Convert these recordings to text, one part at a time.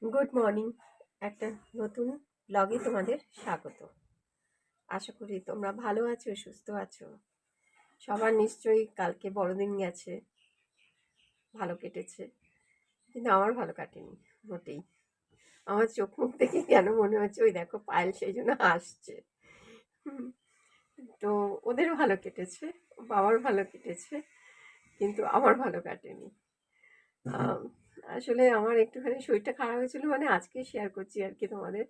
Good morning. একটা নতুন ব্লগে তোমাদের স্বাগত। আশা করি তোমরা ভালো আছো, সুস্থ আছো। সবার নিশ্চয়ই কালকে বড়দিন গেছে, ভালো কেটেছে, কিন্তু আমার ভালো কাটেনি মোটেই। আমার চোখ মুখ দেখে কেন মনে হচ্ছে ওই দেখো পায়েল সেই জন্য হাসছে। হুম, তো ওদের ভালো কেটেছে, বাবার ভালো কেটেছে, কিন্তু আমার ভালো কাটেনি। আম, আসলে আমার একটুখানি শরীরটা খারাপ হয়েছিল, মানে আজকে শেয়ার করছি আর কি তোমাদের।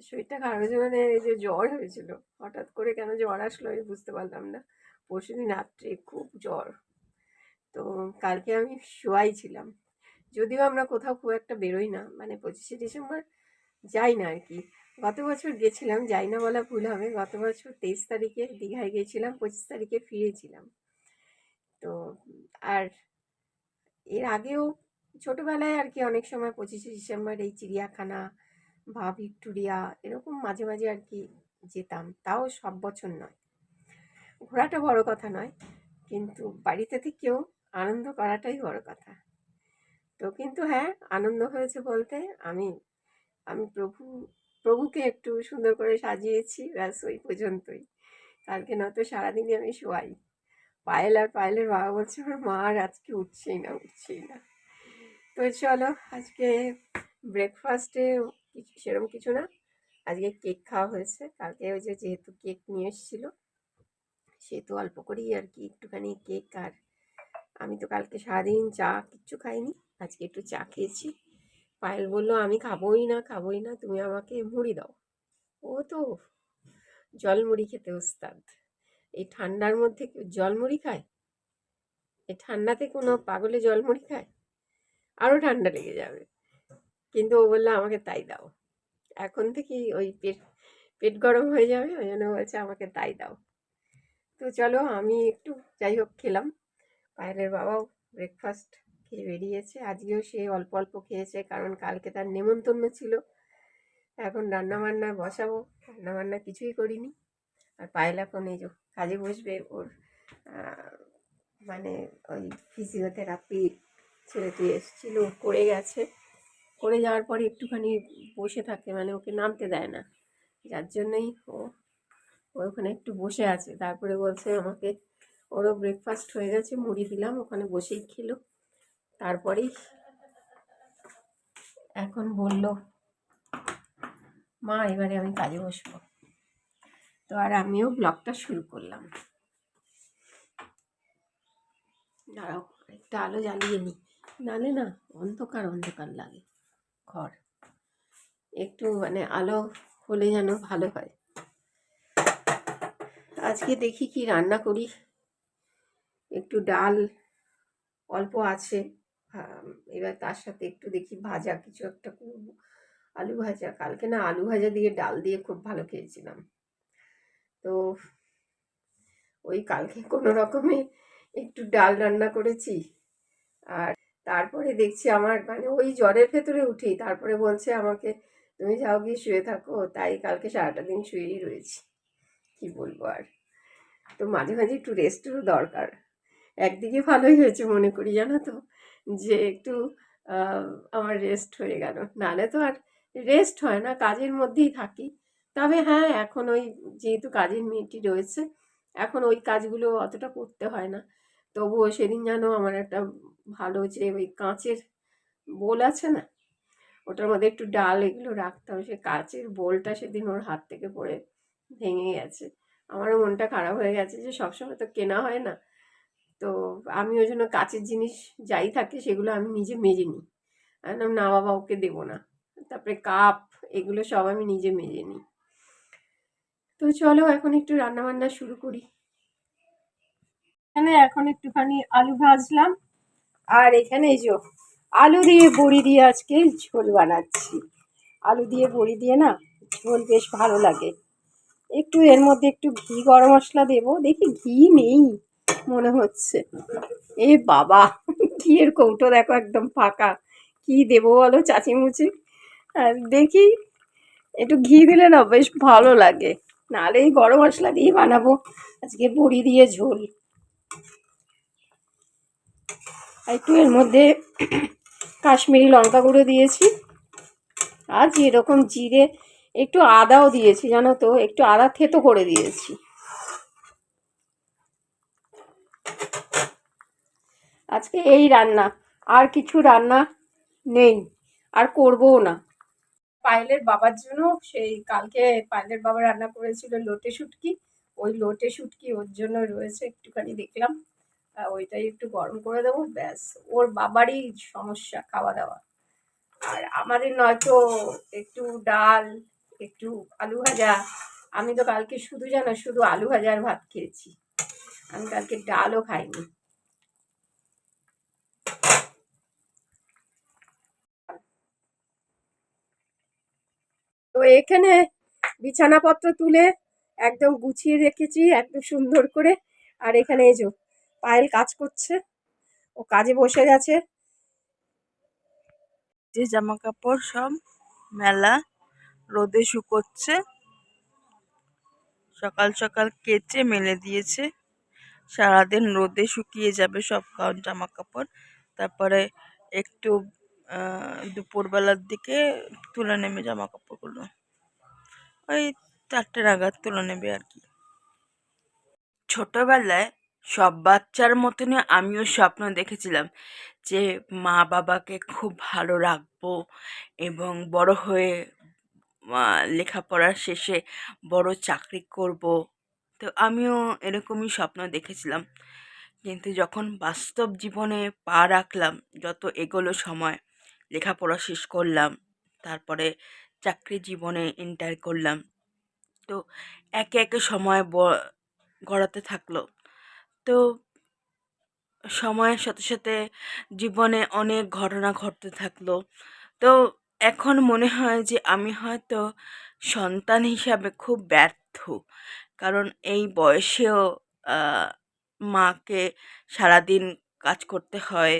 শরীরটা খারাপ হয়েছে মানে এই যে জ্বর হয়েছিল, হঠাৎ করে কেন জ্বর আসলো আমি বুঝতে পারলাম না। পরশুদিন রাত্রে খুব জ্বর। তো কালকে আমি শোয়াই ছিলাম, যদিও আমরা কোথাও খুব একটা বেরোই না, মানে 25শে ডিসেম্বর যাই না আর কি। গত বছর গেছিলাম, যাই না বলা ভুল হবে, গত বছর 23 তারিখে দীঘায় গেছিলাম, 25 তারিখে ফিরেছিলাম। তো আর এর আগেও ছোটবেলায় আর কি অনেক সময় 25শে ডিসেম্বর এই চিড়িয়াখানা বা ভিক্টোরিয়া এরকম মাঝে মাঝে আর কি যেতাম, তাও সব বছর নয়। ঘোরাটা বড় কথা নয়, কিন্তু বাড়িতে থেকেও আনন্দ করাটাই বড় কথা। তো কিন্তু হ্যাঁ, আনন্দ হয়েছে বলতে আমি আমি প্রভুকে একটু সুন্দর করে সাজিয়েছি, ব্যাস ওই পর্যন্তই। কালকে নয়তো সারাদিনই আমি শোয়াই। পায়েল আর পায়েলের বাবা বলছে আমার মা আর আজকে উঠছেই না উঠছেই না। তো চলো আজকে ব্রেকফাস্টে সেরকম কিছু না, আজকে কেক খাওয়া হয়েছে। কালকে ওই যে যেহেতু কেক নিয়ে এসেছিলো, সেহেতু অল্প করেই আর কি একটুখানি কেক। আর আমি তো কালকে সারাদিন চা কিচ্ছু খাইনি, আজকে একটু চা খেয়েছি। পায়েল বললো আমি খাবোই না খাবোই না, তুমি আমাকে মুড়ি দাও। ও তো জলমুড়ি খেতে ওস্তাদ। এই ঠান্ডার মধ্যে কেউ জলমুড়ি খায়? এই ঠান্ডাতে কোনো পাগলে জলমুড়ি খায়? আরও ঠান্ডা লেগে যাবে। কিন্তু ও বললো আমাকে তাই দাও। এখন থেকেই ওই পেট পেট গরম হয়ে যাবে, ওই জন্য বলছে আমাকে তাই দাও। তো চলো আমি একটু যাই হোক খেলাম। পায়েলের বাবাও ব্রেকফাস্ট খেয়ে বেরিয়েছে, আজকেও সে অল্প অল্প খেয়েছে, কারণ কালকে তার নেমন্তন্ন ছিল। এখন রান্নাবান্না বসাবো, রান্নাবান্না কিছুই করিনি। আর পায়েল এখন এই যে কাজে বসবে, ওর মানে ওই ফিজিওথেরাপি ছেলেটি এসেছিল, করে গেছে, করে যাওয়ার পরে একটুখানি বসে থাকে, মানে ওকে নামতে দেয় না, যার জন্যই ও ওখানে একটু বসে আছে। তারপরে বলছে আমাকে, ওরও ব্রেকফাস্ট হয়ে গেছে, মুড়ি দিলাম, ওখানে বসেই খেলো। তারপরেই এখন বলল মা এবারে আমি কাজে বসবো। তো আর আমিও ব্লগটা শুরু করলাম। দাঁড়াও একটা আলো জ্বালিয়ে নিই, নালে না অন্ধকার অন্ধকার লাগে ঘর, একটু মানে আলো হলে যেন ভালো হয়। আজকে দেখি কি রান্না করি। একটু ডাল অল্প আছে, এবার তার সাথে একটু দেখি ভাজা কিছু একটা করব। আলু ভাজা, কালকে না আলু ভাজা দিয়ে ডাল দিয়ে খুব ভালো খেয়েছিলাম। তো ওই কালকে কোনো রকমে একটু ডাল রান্না করেছি। আর তারপরে দেখছি আমার মানে ওই জ্বরের ভেতরে উঠেই তারপরে বলছে আমাকে তুমি যাও গিয়ে শুয়ে থাকো, তাই কালকে সারাটা দিন শুয়েই রয়েছি। কি বলবো আর। তো মাঝে মাঝে একটু রেস্টেরও দরকার। একদিকে ভালোই হয়েছে মনে করি জানো তো, যে একটু আমার রেস্ট হয়ে গেল, নাহলে তো আর রেস্ট হয় না, কাজের মধ্যেই থাকি। তবে হ্যাঁ, এখন ওই যেহেতু কাজের মেয়েটি রয়েছে, এখন ওই কাজগুলো অতটা করতে হয় না। তবুও সেদিন যেন আমার একটা ভালো যে ওই কাঁচের বোল আছে না, ওটার মধ্যে একটু ডাল এগুলো রাখতাম, সে কাঁচের বোলটা সেদিন ওর হাত থেকে পড়ে ভেঙে গেছে। আমারও মনটা খারাপ হয়ে গেছে যে সবসময় তো কেনা হয় না। তো আমি ওই জন্য কাঁচের জিনিস যাই থাকে সেগুলো আমি নিজে মেজে নিই। একদম না বাবা ওকে দেবো না। তারপরে কাপ এগুলো সব আমি নিজে মেজে নিই। তো চলো এখন একটু রান্না বান্না শুরু করি। এখানে এখন একটুখানি আলু ভাজলাম, আর এখানে এই যে আলু দিয়ে বড়ি দিয়ে আজকে ঝোল বানাচ্ছি। আলু দিয়ে বড়ি দিয়ে না ঝোল বেশ ভালো লাগে। একটু এর মধ্যে একটু ঘি গরম মশলা দেবো, দেখি ঘি নেই মনে হচ্ছে। এ বাবা, ঘিয়ের কৌটো দেখো একদম ফাঁকা, কি দেবো বলো চাচিমুচি। আর দেখি একটু ঘি দিলে না বেশ ভালো লাগে, নাহলে এই গরম মশলা দিয়ে বানাবো আজকে বড়ি দিয়ে ঝোল। একটু এর মধ্যে কাশ্মীরি লঙ্কা গুঁড়ো দিয়েছি, আজ এরকম জিরে একটু আদাও দিয়েছি জানো তো, একটু আদা থেতো করে দিয়েছি। আজকে এই রান্না, আর কিছু রান্না নেই, আর করবও না। পায়েলের বাবার জন্য সেই কালকে পায়েলের বাবা রান্না করেছিল লোটে শুটকি, ওই লোটে শুটকি ওর জন্য রয়েছে একটুখানি দেখলাম, ওইটাই একটু গরম করে দেবো ব্যাস। ওর বাবারই সমস্যা খাওয়া দাওয়া, আর আমাদের নয়তো একটু ডাল, একটু আলু ভাজা। আমি তো কালকে শুধু জানো শুধু আলু ভাজার ভাত খেয়েছি, আমি কালকে ডালও খাইনি। তো এখানে বিছানাপত্র তুলে একদম গুছিয়ে রেখেছি একদম সুন্দর করে। আর এখানে এই যে পায়েল কাজ করছে, ও কাজে বসে গেছে। যে জামা কাপড় সব মেলা রোদে শুকোচ্ছে, সকাল সকাল কেচে মেলে দিয়েছে। সারাদিন রোদে শুকিয়ে যাবে সব জামা কাপড়, তারপরে একটু দুপুরবেলার দিকে তুলে নেবে জামা কাপড়গুলো, ওই 4টে নাগাদ তুলে নেবে আর কি। ছোটবেলায় সব বাচ্চার মতনই আমিও স্বপ্ন দেখেছিলাম যে মা বাবাকে খুব ভালো রাখবো এবং বড় হয়ে লেখাপড়ার শেষে বড় চাকরি করব। তো আমিও এরকমই স্বপ্ন দেখেছিলাম, কিন্তু যখন বাস্তব জীবনে পা রাখলাম, যত এগোলো সময়, লেখাপড়া শেষ করলাম, তারপরে চাকরি জীবনে এন্টার করলাম, তো একে একে সময় গড়াতে থাকলো। তো সময়ের সাথে সাথে জীবনে অনেক ঘটনা ঘটতে থাকলো। তো এখন মনে হয় যে আমি হয়তো সন্তান হিসাবে খুব ব্যর্থ, কারণ এই বয়সেও মাকে সারাদিন কাজ করতে হয়,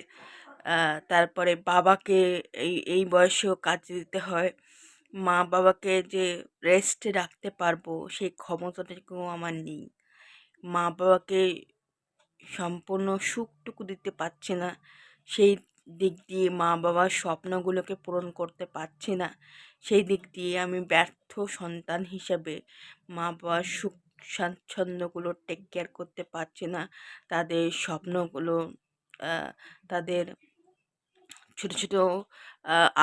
তারপরে বাবাকে এই এই বয়সেও কাজ দিতে হয়। মা বাবাকে যে রেস্টে রাখতে পারবো সেই ক্ষমতাটুকুও আমার নেই। মা বাবাকে সম্পূর্ণ সুখটুকু দিতে পারছি না, সেই দিক দিয়ে মা বাবার স্বপ্নগুলোকে পূরণ করতে পারছি না, সেই দিক দিয়ে আমি ব্যর্থ সন্তান হিসাবে মা বাবার সুখ স্বাচ্ছন্দ্যগুলো টেক কেয়ার করতে পারছি না, তাদের স্বপ্নগুলো, তাদের ছোট ছোট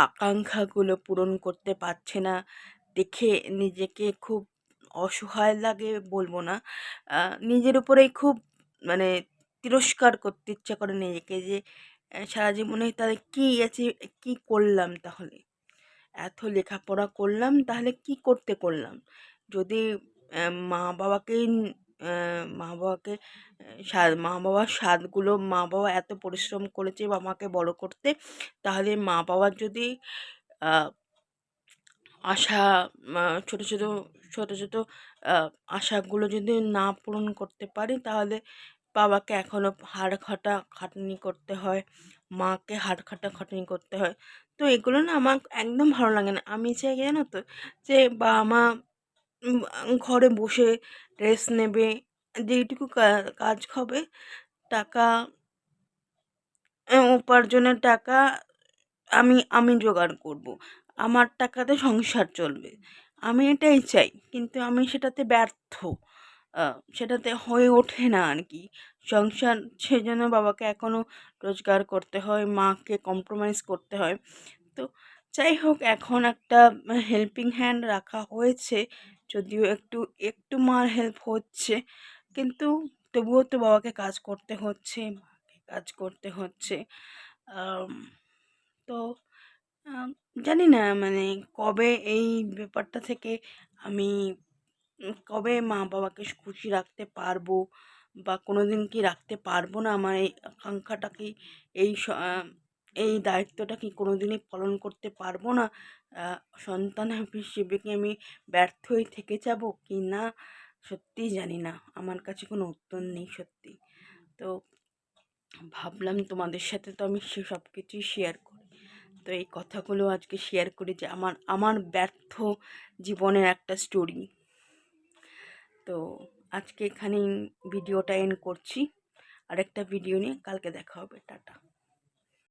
আকাঙ্ক্ষাগুলো পূরণ করতে পারছে না। দেখে নিজেকে খুব অসহায় লাগে বলবো না, নিজের উপরেই খুব মানে তিরস্কার করতে ইচ্ছা করে নিজেকে, যে সারা জীবনে তাহলে কী আছে, কী করলাম তাহলে, এত লেখাপড়া করলাম তাহলে কি করতে করলাম, যদি মা বাবাকেই মা বাবাকে মা বাবার স্বাদগুলো, মা বাবা এত পরিশ্রম করেছে আমাকে বড় করতে, তাহলে মা বাবার যদি আশা, ছোট ছোট ছোট ছোট আশাগুলো যদি না পূরণ করতে পারি, তাহলে বাবাকে এখনও হাড় খাটা খাটনি করতে হয়, মাকে হাড় খাটা খাটনি করতে হয়। তো এগুলো না আমার একদম ভালো লাগে না। আমি চাই জানো তো, যে বাবা মা ঘরে বসে রেস্ট নেবে, যেইটুকু কাজ হবে, টাকা উপার্জনের টাকা আমি আমি জোগাড় করব, আমার টাকাতে সংসার চলবে, আমি এটাই চাই। কিন্তু আমি সেটাতে ব্যর্থ, সেটাতে হয়ে ওঠে না আর কি। সংসার সেজন্য বাবাকে এখনও রোজগার করতে হয়, মাকে কম্প্রোমাইজ করতে হয়। তো যাই হোক, এখন একটা হেল্পিং হ্যান্ড রাখা হয়েছে, যদিও একটু একটু মার হেল্প হচ্ছে, কিন্তু তবুও তো বাবাকে কাজ করতে হচ্ছে, মাকে কাজ করতে হচ্ছে। আম, তো আম, জানি না মানে কবে এই ব্যাপারটা থেকে আমি কবে মা বাবাকে খুশি রাখতে পারবো, বা কোনো দিন কি রাখতে পারবো না, আমার এই আকাঙ্ক্ষাটা কি, এই এই দায়িত্বটা কি কোনো দিনই পালন করতে পারবো না, সন্তান হিসেবে কি আমি ব্যর্থই থেকে যাব কি না, সত্যিই জানি না, আমার কাছে কোনো উত্তর নেই সত্যি। তো ভাবলাম তোমাদের সাথে তো আমি সব কিছুই শেয়ার করি, তো এই কথাগুলো আজকে শেয়ার করি, যে আমার আমার ব্যর্থ জীবনের একটা স্টোরি। তো আজকে এখানেই ভিডিওটা এন্ড করছি, আরেকটা ভিডিও নিয়ে কালকে দেখা হবে, টাটা।